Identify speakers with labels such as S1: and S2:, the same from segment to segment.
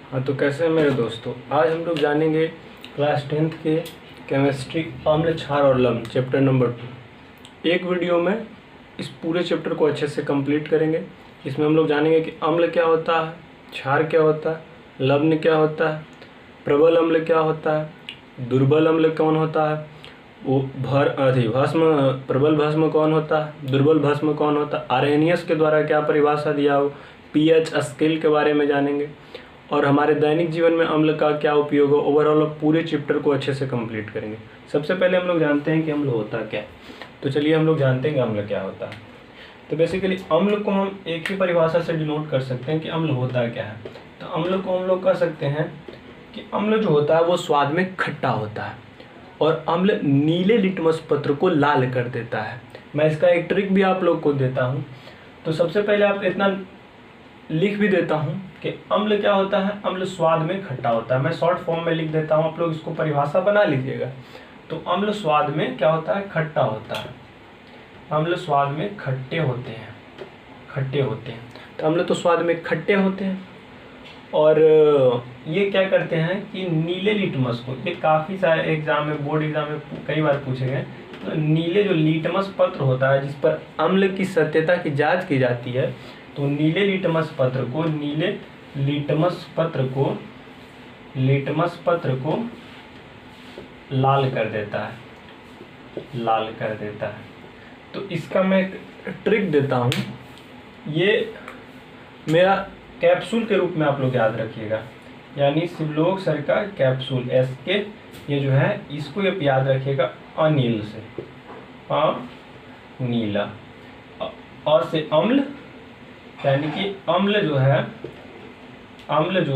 S1: हाँ, तो कैसे हैं मेरे दोस्तों। आज हम लोग जानेंगे क्लास 10th के केमिस्ट्री अम्ल, क्षार और लवण चैप्टर नंबर 2। एक वीडियो में इस पूरे चैप्टर को अच्छे से कंप्लीट करेंगे। इसमें हम लोग जानेंगे कि अम्ल क्या होता है, क्षार क्या होता है, लवण क्या होता है, प्रबल अम्ल क्या होता है, दुर्बल अम्ल कौन होता है, वो भस्म प्रबल भस्म कौन होता है, दुर्बल भस्म कौन होता है, आर्हेनियस के द्वारा क्या परिभाषा दिया हो, पीएच स्केल के बारे में जानेंगे और हमारे दैनिक जीवन में अम्ल का क्या उपयोग हो। ओवरऑल पूरे चैप्टर को अच्छे से कंप्लीट करेंगे। सबसे पहले हम लोग जानते हैं कि अम्ल होता क्या है। तो चलिए हम लोग जानते हैं कि अम्ल क्या होता है। तो बेसिकली अम्ल को हम एक ही परिभाषा से डिनोट कर सकते हैं कि अम्ल होता क्या है। तो अम्ल को हम लोग कह सकते हैं कि अम्ल जो होता है वो स्वाद में खट्टा होता है और अम्ल नीले लिटमस पत्र को लाल कर देता है। मैं इसका एक ट्रिक भी आप लोग को देता हूँ। तो सबसे पहले आप इतना लिख भी देता हूँ कि अम्ल क्या होता है। अम्ल स्वाद में खट्टा होता है। मैं शॉर्ट फॉर्म में लिख देता हूँ, आप लोग इसको परिभाषा बना लीजिएगा। तो अम्ल स्वाद में क्या होता है, खट्टा होता है। अम्ल स्वाद में खट्टे होते हैं, खट्टे होते हैं। तो अम्ल तो स्वाद में खट्टे होते हैं और ये क्या करते हैं कि नीले लिटमस को, ये काफ़ी सारे एग्जाम में, बोर्ड एग्जाम में कई बार पूछे गए। तो नीले जो लिटमस पत्र होता है जिस पर अम्ल की सत्यता की जांच की जाती है, तो नीले लिटमस पत्र को, नीले लिटमस पत्र को लाल कर देता है, लाल कर देता है। तो इसका मैं एक ट्रिक देता हूँ। ये मेरा कैप्सूल के रूप में आप लोग याद रखिएगा, यानी शिवलोक सर का कैप्सूल SK, ये जो है इसको ये याद रखिएगा अनील से, अनीला, और से अम्ल, यानी कि अम्ल जो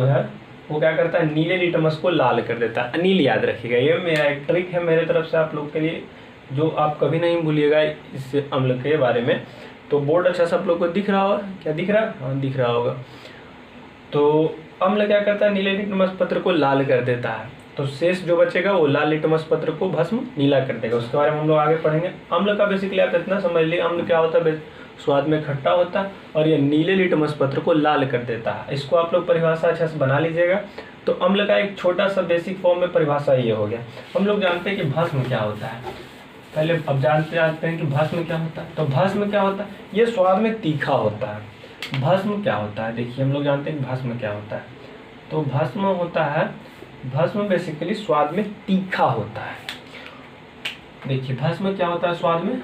S1: है वो क्या करता है, नीले लिटमस को लाल कर देता है। अनील याद रखिएगा, ये मेरा एक ट्रिक है मेरे तरफ से आप लोग के लिए, जो आप कभी नहीं भूलिएगा इस अम्ल के बारे में। तो बोर्ड अच्छा सा आप लोग को दिख रहा होगा, क्या दिख रहा है, हाँ दिख रहा होगा। तो अम्ल क्या करता है, नीले लिटमस पत्र को लाल कर देता है। तो शेष जो बचेगा वो लाल लिटमस पत्र को भस्म नीला कर देगा। उसके बारे में हम लोग आगे पढ़ेंगे। अम्ल का बेसिकली आप इतना समझ लीजिए, अम्ल क्या होता है, स्वाद में खट्टा होता है और ये नीले लिटमस पत्र को लाल कर देता है। इसको आप लोग परिभाषा अच्छा से बना लीजिएगा। तो अम्ल का एक छोटा सा बेसिक फॉर्म में परिभाषा ये हो गया। हम लोग जानते हैं कि भस्म क्या होता है। पहले अब जानते हैं कि भस्म क्या होता है। तो भस्म क्या होता है, ये स्वाद में तीखा होता है। भस्म क्या होता है, देखिए हम लोग जानते हैं कि भस्म क्या होता है। तो भस्म होता है, भस्म बेसिकली स्वाद में तीखा होता है। देखिए भस्म क्या होता है, स्वाद में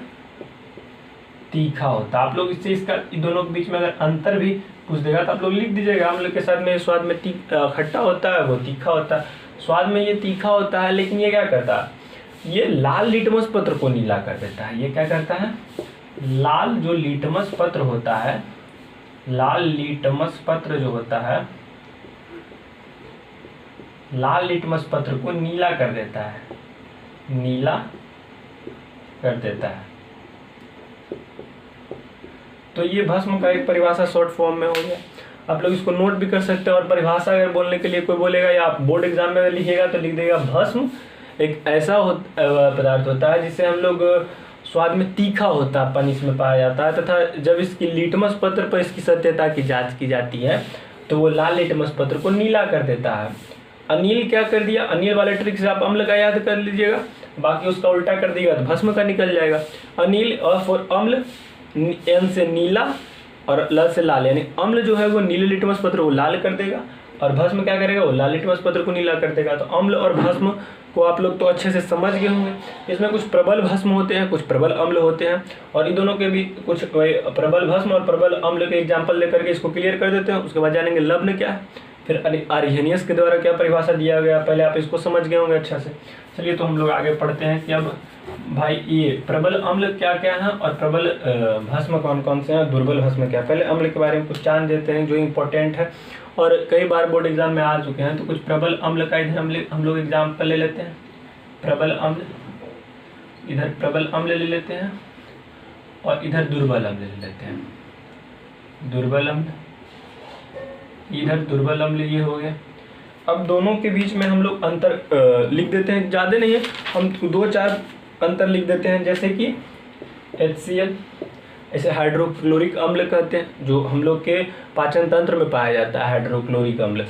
S1: तीखा होता है। आप लोग इससे इसका दोनों के बीच में अगर अंतर भी पूछ देगा तो आप लोग लिख दीजिएगा। अम्ल के साथ में स्वाद में खट्टा होता है, वो तीखा होता है। स्वाद में ये तीखा होता है, लेकिन ये क्या करता है, ये लाल लिटमस पत्र को नीला कर देता है। ये क्या करता है, लाल जो लिटमस पत्र होता है, लाल लिटमस पत्र जो होता है, लाल लिटमस पत्र को नीला कर देता है, नीला कर देता है। तो ये भस्म का एक परिभाषा शॉर्ट फॉर्म में हो गया। आप लोग इसको नोट भी कर सकते हैं। और परिभाषा अगर बोलने के लिए कोई बोलेगा या आप बोर्ड एग्जाम में लिखिएगा तो लिख देगा, भस्म एक ऐसा पदार्थ होता है जिससे हम लोग स्वाद में तीखा होता है, इसमें पाया जाता है, तथा जब इसकी लिटमस पत्र पर इसकी सत्यता की जांच की जाती है तो वो लाल लिटमस पत्र को नीला कर देता है। अनिल क्या कर दिया, अनिल वाले ट्रिक से आप अम्ल का याद कर लीजिएगा, बाकी उसका उल्टा कर दिएगा तो भस्म का निकल जाएगा। अनिल और फॉर अम्ल, N से नीला और ल से लाल, यानी अम्ल जो है वो नीले लिटमस पत्र को लाल कर देगा और भस्म क्या करेगा, वो लाल लिटमस पत्र को नीला कर देगा। तो अम्ल और भस्म को आप लोग तो अच्छे से समझ गए होंगे। इसमें कुछ प्रबल भस्म होते हैं, कुछ प्रबल अम्ल होते हैं, और इन दोनों के भी कुछ प्रबल भस्म और प्रबल अम्ल के एग्जाम्पल लेकर के इसको क्लियर कर देते हैं। उसके बाद जानेंगे लवण क्या है, फिर आर्हेनियस के द्वारा क्या परिभाषा दिया गया, पहले आप इसको समझ गए होंगे अच्छा से। चलिए तो हम लोग आगे पढ़ते हैं कि अब भाई ये प्रबल अम्ल क्या क्या है और प्रबल भस्म कौन कौन से हैं, दुर्बल भस्म क्या। पहले अम्ल के बारे में कुछ जान देते हैं जो इम्पोर्टेंट है और कई बार बोर्ड एग्जाम में आ चुके हैं। तो कुछ प्रबल अम्ल का इधर हम लोग एग्जाम्पल ले लेते हैं। प्रबल अम्ल, इधर प्रबल अम्ल ले लेते हैं और इधर दुर्बल अम्ल ले लेते हैं। दुर्बल अम्ल, इधर दुर्बल अम्ल, ये हो गया। अब दोनों के बीच में हम लोग अंतर लिख देते हैं, ज़्यादा नहीं है, हम 2-4 अंतर लिख देते हैं। जैसे कि HCl, ऐसे हाइड्रोक्लोरिक अम्ल कहते हैं, जो हम लोग के पाचन तंत्र में पाया जाता है हाइड्रोक्लोरिक अम्ल।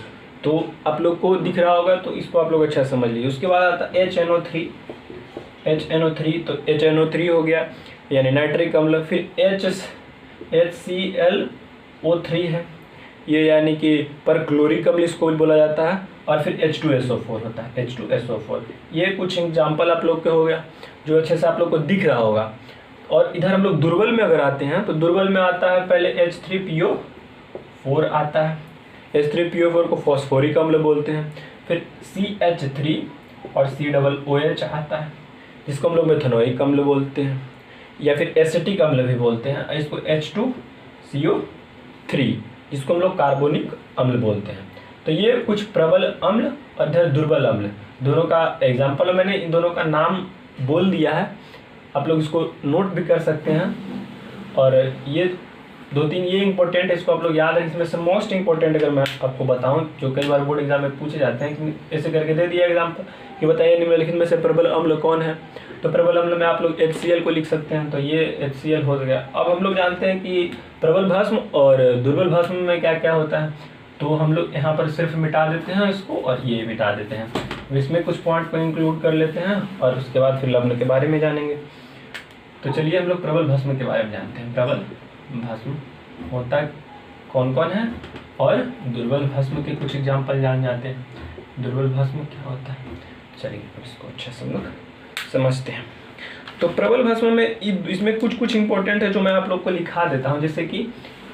S1: तो आप लोग को दिख रहा होगा, तो इसको आप लोग अच्छा समझ लीजिए। उसके बाद आता है HNO3, तो HNO3 हो गया यानी नाइट्रिक अम्ल। फिर HClO3 है, ये यानी कि परक्लोरिक अम्ल इसको भी बोला जाता है। और फिर H2SO4 होता है, H2SO4। ये कुछ एग्जाम्पल आप लोग के हो गया जो अच्छे से आप लोग को दिख रहा होगा। और इधर हम लोग दुर्बल में अगर आते हैं तो दुर्बल में आता है पहले H3PO4 आता है। H3PO4 को फॉस्फोरिक अम्ल बोलते हैं। फिर CH3 और COOH आता है जिसको हम लोग मेथनोइक अम्ल बोलते हैं, या फिर एसिटिक अम्ल भी बोलते हैं। इसको H2CO3 जिसको हम लोग कार्बोनिक अम्ल बोलते हैं। तो ये कुछ प्रबल अम्ल और इधर दुर्बल अम्ल, दोनों का एग्जाम्पल मैंने इन दोनों का नाम बोल दिया है, आप लोग इसको नोट भी कर सकते हैं। और ये 2-3 ये इंपॉर्टेंट है, इसको आप लोग याद रखें। इसमें से मोस्ट इंपॉर्टेंट अगर मैं आपको बताऊं, जो कई बार बोर्ड एग्जाम में पूछे जाते हैं कि ऐसे करके दे दिया एग्जाम्पल कि बताइए निम्नलिखित में से प्रबल अम्ल कौन है, तो प्रबल अम्ल में आप लोग HCl को लिख सकते हैं, तो ये HCl हो गया। अब हम लोग जानते हैं कि प्रबल भस्म और दुर्बल भस्म में क्या क्या होता है, तो हम लोग यहाँ पर सिर्फ मिटा देते हैं इसको और ये मिटा देते हैं। इसमें कुछ पॉइंट को इंक्लूड कर लेते हैं और उसके बाद फिर लवण के बारे में जानेंगे। तो चलिए हम लोग प्रबल भस्म के बारे में जानते हैं। प्रबल भस्म होता कौन कौन है और दुर्बल भस्म के कुछ एग्जाम्पल जान जाते हैं। दुर्बल भस्म क्या होता है, चलिए इसको अच्छा से हम लोग समझते हैं। तो प्रबल भस्म में इसमें कुछ कुछ इंपॉर्टेंट है जो मैं आप लोग को लिखा देता हूँ, जैसे कि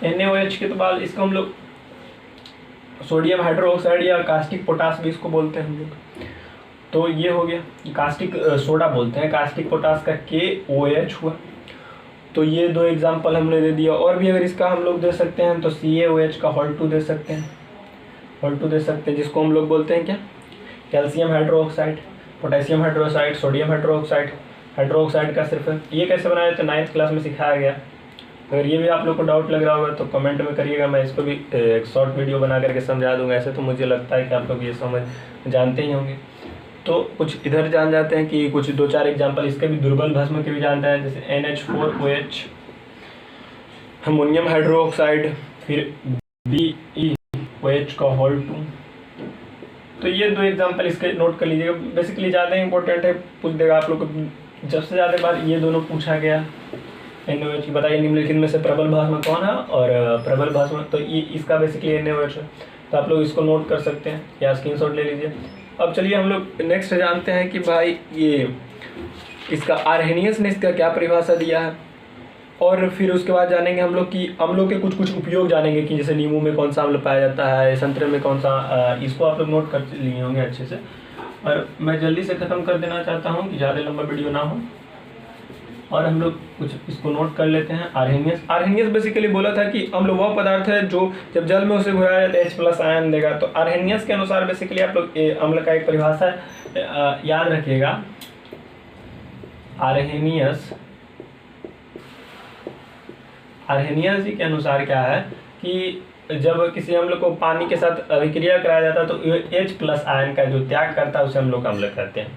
S1: NaOH के बाद इसको हम लोग सोडियम हाइड्रोक्साइड या कास्टिक पोटास भी इसको बोलते हैं हम लोग। तो ये हो गया, कास्टिक सोडा बोलते हैं, कास्टिक पोटास का KOH हुआ। तो ये 2 एग्जाम्पल हमने दे दिया। और भी अगर इसका हम लोग दे सकते हैं तो CaOH का Hol2 दे सकते हैं, Hol2 दे सकते हैं, जिसको हम लोग बोलते हैं क्या, calcium hydroxide, potassium hydroxide, sodium hydroxide. Hydroxide का सिर्फ ये कैसे बनाया तो 9th क्लास में सिखाया गया। अगर ये भी आप लोग को डाउट लग रहा होगा तो कमेंट में करिएगा, मैं इसको भी एक शॉर्ट वीडियो बना करके समझा दूंगा। ऐसे तो मुझे लगता है कि आप लोग ये समझ जानते ही होंगे। तो कुछ इधर जान जाते हैं कि कुछ 2-4 एग्जाम्पल इसके भी दुर्बल भस्म के भी जानते हैं, जैसे NH4OH, अमोनियम हाइड्रोक्साइड, फिर BeOH का Hol2। तो ये 2 एग्जाम्पल इसके नोट कर लीजिएगा। बेसिकली ज़्यादा इंपॉर्टेंट है, पूछ देगा आप लोग को जब से ज़्यादा बार ये दोनों पूछा गया। NaOH की बताइए निम्नलिखित में से प्रबल भस्म कौन है और प्रबल भस्म, तो ये इसका बेसिकली NaOH है। तो आप लोग इसको नोट कर सकते हैं या स्क्रीनशॉट ले लीजिए। अब चलिए हम लोग नेक्स्ट जानते हैं कि भाई ये इसका आर्हेनियस ने इसका क्या परिभाषा दिया है, और फिर उसके बाद जानेंगे हम लोग कि अम्लों के कुछ कुछ उपयोग जानेंगे कि जैसे नींबू में कौन सा अम्ल पाया जाता है, संतरे में कौन सा, इसको आप लोग नोट कर लिए होंगे अच्छे से। और मैं जल्दी से ख़त्म कर देना चाहता हूँ कि ज़्यादा लंबा वीडियो ना हो, और हम लोग कुछ इसको नोट कर लेते हैं। आर्हेनियस बेसिकली बोला था कि अम्ल वह पदार्थ है जो जब जल में उसे घुराया जाता है H+ आयन देगा। तो आर्हेनियस के अनुसार बेसिकली आप लोग अम्ल का एक परिभाषा याद रखिएगा। आर्हेनियस जी के अनुसार क्या है कि जब किसी अम्ल को पानी के साथ अभिक्रिया कराया जाता है तो H+ आयन का जो त्याग करता है उसे हम लोग अम्ल कहते हैं।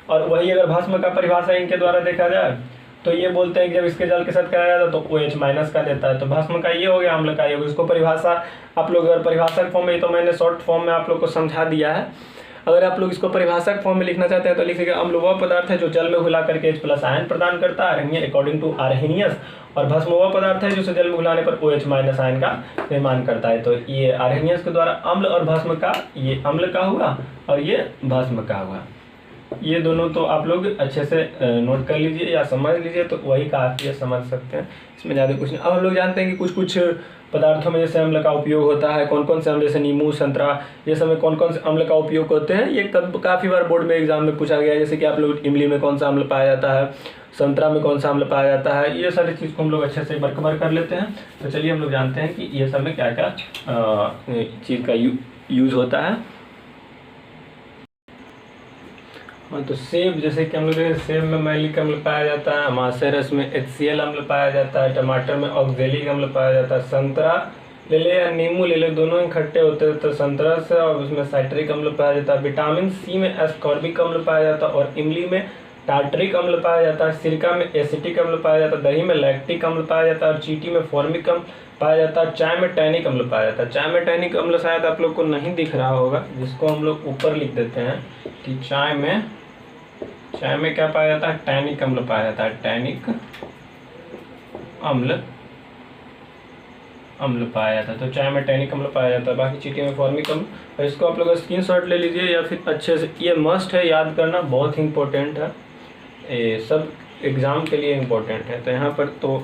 S1: और वही अगर भस्म का परिभाषा इनके द्वारा देखा जाए तो ये बोलते हैं कि जब इसके जल के साथ कराया जाता है तो OH- का देता है। तो भस्म का ये हो गया, अम्ल का ये हो गया। इसको परिभाषा आप लोग अगर परिभाषक फॉर्म में, तो मैंने शॉर्ट फॉर्म में आप लोग को समझा दिया है। अगर आप लोग इसको परिभाषक फॉर्म में लिखना चाहते हैं तो लिखिएगा अम्ल वह पदार्थ है जो जल में घुला करके H+ आयन प्रदान करता है अकॉर्डिंग टू आर्हेनियस, और भस्म वह पदार्थ है जो जल में घुलाने पर OH- आयन का निर्माण करता है। तो ये आर्हेनियस के द्वारा अम्ल और भस्म का, ये अम्ल का हुआ और ये भस्म का हुआ। ये दोनों तो आप लोग अच्छे से नोट कर लीजिए या समझ लीजिए, तो वही काफ़ी है, समझ सकते हैं, इसमें ज़्यादा कुछ नहीं। अब हम लोग जानते हैं कि कुछ कुछ पदार्थों में जैसे अम्ल का उपयोग होता है, कौन कौन से अम्ल, जैसे नींबू, संतरा, ये सब में कौन कौन से अम्ल का उपयोग होते हैं। ये काफ़ी बार बोर्ड में एग्जाम में पूछा गया है, जैसे कि आप लोग इमली में कौन सा अम्ल पाया जाता है, संतरा में कौन सा अम्ल पाया जाता है। ये सारी चीज़ को हम लोग अच्छे से बरकबार कर लेते हैं। तो चलिए हम लोग जानते हैं कि ये सब में क्या क्या चीज़ का यूज़ होता है। तो सेब, जैसे कि हम लोग सेब में मैलिक अम्ल पाया जाता है, अमाशय रस में HCl अम्ल पाया जाता है, टमाटर में ऑक्जेलिक अम्ल पाया जाता है, संतरा ले ले या नींबू ले ले दोनों ही खट्टे होते हैं तो संतरा से और उसमें साइट्रिक अम्ल पाया जाता है। विटामिन C में एस्कॉर्बिक अम्ल पाया जाता है और इमली में टार्टरिक अम्ल पाया जाता है। सिरका में एसिटिक अम्ल पाया जाता है, दही में लैक्टिक अम्ल पाया जाता है और चींटी में फॉर्मिक पाया जाता है, चाय में टैनिक अम्ल पाया जाता है। चाय में टैनिक अम्ल शायद आप लोग को नहीं दिख रहा होगा, जिसको हम लोग ऊपर लिख देते हैं कि चाय में क्या पाया जाता है, टैनिक अम्ल पाया जाता है। टैनिक अम्ल पाया जाता है, तो चाय में टैनिक अम्ल पाया जाता है। बाकी चीटियों में फॉर्मिक अम्ल, और इसको आप लोग स्क्रीनशॉट ले लीजिए या फिर अच्छे से, ये मस्ट है, याद करना बहुत ही इंपॉर्टेंट है, ये सब एग्ज़ाम के लिए इम्पोर्टेंट है। तो यहाँ पर तो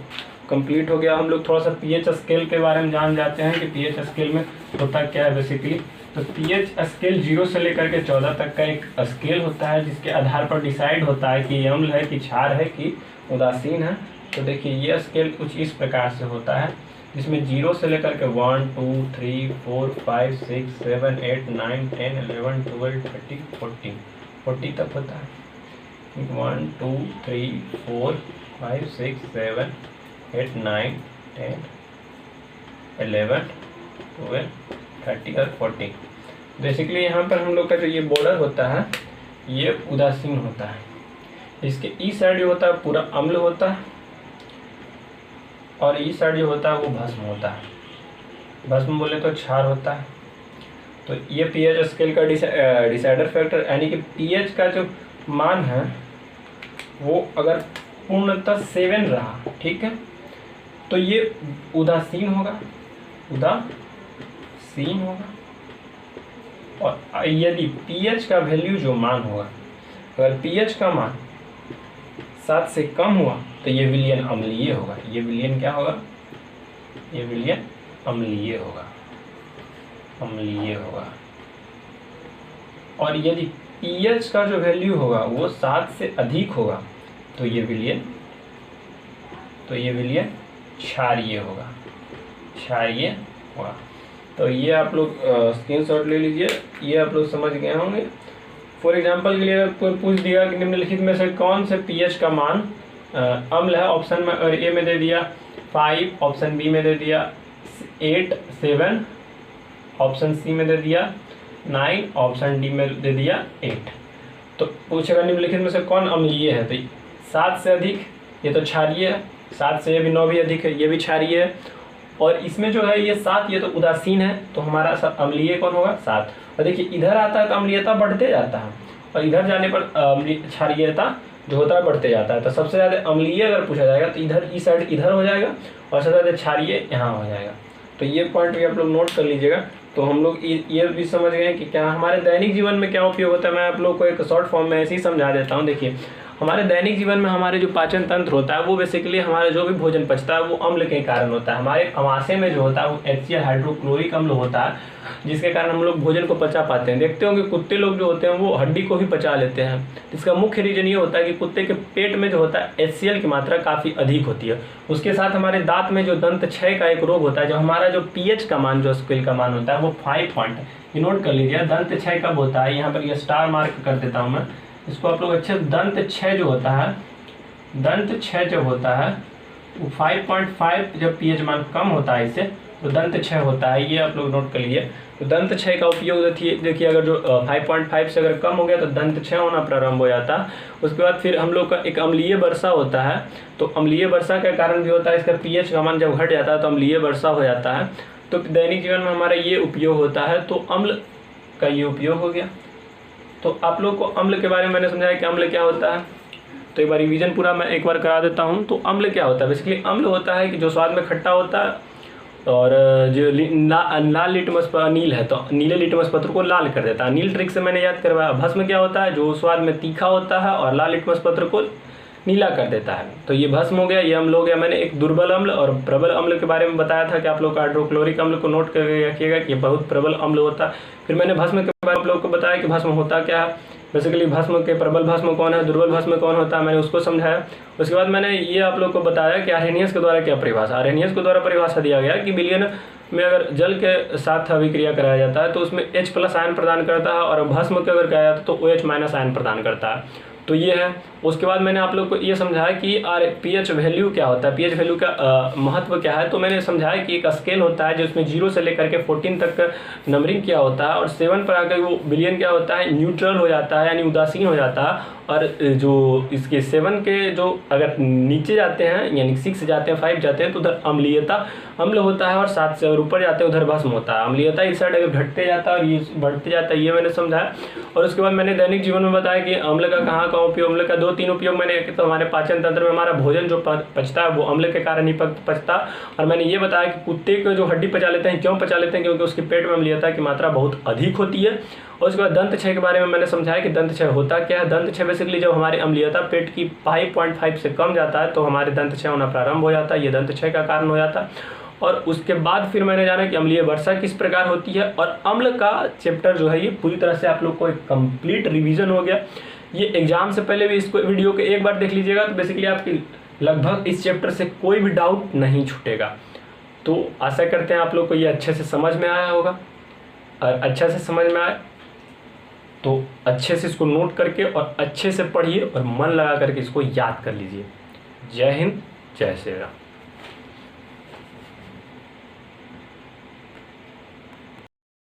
S1: कंप्लीट हो गया। हम लोग थोड़ा सा पीएच स्केल के बारे में जान जाते हैं कि पीएच स्केल में होता क्या है बेसिकली। तो पीएच स्केल 0 से लेकर के 14 तक का एक स्केल होता है, जिसके आधार पर डिसाइड होता है कि ये अम्ल है कि क्षार है कि उदासीन है। तो देखिए ये स्केल कुछ इस प्रकार से होता है, जिसमें 0 से लेकर के 1 2 3 4 5 6 7 8 9 10 11 12 13 14 तक होता है। 1 2 3 4 5 6 7 8 9 10 11 12 13 और 14। बेसिकली यहाँ पर हम लोग का जो ये बॉर्डर होता है ये उदासीन होता है। इसके ई साइड जो होता है पूरा अम्ल होता है, और ई साइड जो होता है वो भस्म होता है। भस्म बोले तो क्षार होता है। तो ये पीएच स्केल का डिसाइडर फैक्टर, यानी कि पीएच का जो मान है वो अगर पूर्णतः 7 रहा, ठीक है, तो ये उदासीन होगा, और यदि पीएच का वैल्यू जो मान होगा, अगर पीएच का मान 7 से कम हुआ तो ये विलयन अम्लीय होगा। ये विलयन क्या होगा, ये विलयन अम्लीय होगा। और यदि पीएच का जो वैल्यू होगा वो 7 से अधिक होगा तो ये विलयन क्षारीय होगा। तो ये आप लोग स्क्रीनशॉट ले लीजिए, ये आप लोग समझ गए होंगे। फॉर एग्जांपल के लिए अगर कोई पूछ दिया कि निम्नलिखित में से कौन से पीएच का मान अम्ल है, ऑप्शन में अगर ए में दे दिया 5, ऑप्शन बी में दे दिया 8 7, ऑप्शन सी में दे दिया 9, ऑप्शन डी में दे दिया 8, तो पूछेगा निम्नलिखित में से कौन अम्लीय है। तो 7 से अधिक ये तो क्षारीय है, 7 से ये भी 9 भी अधिक है, ये भी क्षारीय है, और इसमें जो है ये 7 ये तो उदासीन है, तो हमारा अम्लीय कौन होगा, 7। और देखिए इधर आता है तो अम्लीयता बढ़ते जाता है, और इधर जाने पर क्षारीयता जो होता है बढ़ते जाता है। तो सबसे ज़्यादा अम्लीय अगर पूछा जाएगा तो इधर ई साइड इधर हो जाएगा, और सबसे ज़्यादा क्षारीय यहाँ हो जाएगा। तो ये पॉइंट भी आप लोग नोट कर लीजिएगा। तो हम लोग ये भी समझ गए कि क्या हमारे दैनिक जीवन में क्या उपयोग होता है। मैं आप लोग को एक शॉर्ट फॉर्म में ऐसे ही समझा देता हूँ। देखिए हमारे दैनिक जीवन में हमारे जो पाचन तंत्र होता है वो बेसिकली हमारा जो भी भोजन पचता है वो अम्ल के कारण होता है। हमारे अमाशय में जो होता है वो HCl हाइड्रोक्लोरिक अम्ल होता है, जिसके कारण हम लोग भोजन को पचा पाते हैं। देखते होंगे कुत्ते लोग जो होते हैं वो हड्डी को भी पचा लेते हैं। इसका मुख्य रीजन ये होता है कि कुत्ते के पेट में जो होता है HCl की मात्रा काफ़ी अधिक होती है। उसके साथ हमारे दांत में जो दंत क्षय का एक रोग होता है, जो हमारा जो पीएच का मान जो स्केल का मान होता है वो 5 पॉइंट, ये नोट कर लीजिए। दंत क्षय कब होता है, यहाँ पर ये स्टार मार्क कर देता हूँ मैं इसको, आप लोग अच्छे। दंत क्षय जो होता है, दंत क्षय जब होता है वो 5.5, जब पीएच मान कम होता है इससे तो दंत क्षय होता है, ये आप लोग नोट कर लिए। तो दंत क्षय का उपयोग देखिए अगर जो 5.5 से अगर कम हो गया तो दंत क्षय होना प्रारंभ हो जाता है। उसके बाद फिर हम लोग का एक अम्लीय वर्षा होता है। तो अम्लीय वर्षा के कारण भी होता है, इसका पीएच का मान जब घट जाता है तो अम्लीय वर्षा हो जाता है। तो दैनिक जीवन में हमारा ये उपयोग होता है। तो अम्ल का ये उपयोग हो गया। तो आप लोग को अम्ल के बारे में मैंने समझाया कि अम्ल क्या होता है। तो एक बार रिवीजन पूरा मैं एक बार करा देता हूँ। तो अम्ल क्या होता है, बेसिकली अम्ल होता है कि जो स्वाद में खट्टा होता है, और जो लाल लिटमस नील है तो नीले लिटमस पत्र को लाल कर देता है। नील ट्रिक से मैंने याद करवाया। भस्म क्या होता है, जो स्वाद में तीखा होता है और लाल लिटमस पत्र को नीला कर देता है। तो ये भस्म हो गया, ये अम्ल हो गया। मैंने एक दुर्बल अम्ल और प्रबल अम्ल के बारे में बताया था कि आप लोग हाइड्रोक्लोरिक अम्ल को नोट करके रखिएगा कि बहुत प्रबल अम्ल होता है। फिर मैंने भस्म के बारे में आप लोगों को बताया कि भस्म होता क्या है, बेसिकली भस्म के प्रबल भस्म कौन है, दुर्बल भस्म कौन होता है, मैंने उसको समझाया। उसके बाद मैंने ये आप लोग को बताया कि आर्हेनियस के द्वारा क्या परिभाषा, आर्हेनियस के द्वारा परिभाषा दिया गया कि विलयन में अगर जल के साथ अभिक्रिया कराया जाता है तो उसमें H+ आयन प्रदान करता है, और भस्म के अगर कराया जाता है तो OH- आयन प्रदान करता है। तो ये है। उसके बाद मैंने आप लोग को ये समझाया कि पीएच वैल्यू क्या होता है, पीएच वैल्यू का महत्व क्या है। तो मैंने समझाया कि एक स्केल होता है जिसमें 0 से लेकर के 14 तक का नंबरिंग किया होता है, और 7 पर आकर वो विलयन क्या होता है, न्यूट्रल हो जाता है, यानी उदासीन हो जाता है, और जो इसके 7 के जो अगर नीचे जाते हैं यानी 6 जाते हैं 5 जाते हैं तो उधर अम्लीयता अम्ल होता है, और 7 से और ऊपर जाते हैं उधर भस्म होता है। अम्लीयता इस साइड अगर घटते जाता है और ये बढ़ते जाता है, ये मैंने समझाया। और उसके बाद मैंने दैनिक जीवन में बताया कि अम्ल का कहाँ कहाँ उपयोग, अम्ल का 2-3 उपयोग मैंने, तो हमारे पाचन तंत्र में हमारा भोजन जो पचता है वो अम्ल के कारण ही पचता। और मैंने ये बताया कि कुत्ते को जो हड्डी पचा लेते हैं, क्यों पचा लेते हैं, क्योंकि उसके पेट में अम्लीयता की मात्रा बहुत अधिक होती है। और उसके बाद दंत क्षय के बारे में मैंने समझाया कि दंत क्षय होता क्या है। दंत क्षय बेसिकली जब हमारी अम्लीयता पेट की 5.5 से कम जाता है तो हमारे दंत क्षय होना प्रारंभ हो जाता है, ये दंत क्षय का कारण हो जाता है। और उसके बाद फिर मैंने जाना कि अम्लीय वर्षा किस प्रकार होती है, और अम्ल का चैप्टर जो है ये पूरी तरह से आप लोग को एक कंप्लीट रिवीजन हो गया। ये एग्जाम से पहले भी इसको वीडियो को एक बार देख लीजिएगा तो बेसिकली आपकी लगभग इस चैप्टर से कोई भी डाउट नहीं छूटेगा। तो आशा करते हैं आप लोग को ये अच्छे से समझ में आया होगा, और अच्छा से समझ में आए तो अच्छे से इसको नोट करके और अच्छे से पढ़िए और मन लगा करके इसको याद कर लीजिए। जय हिंद, जय श्री राम।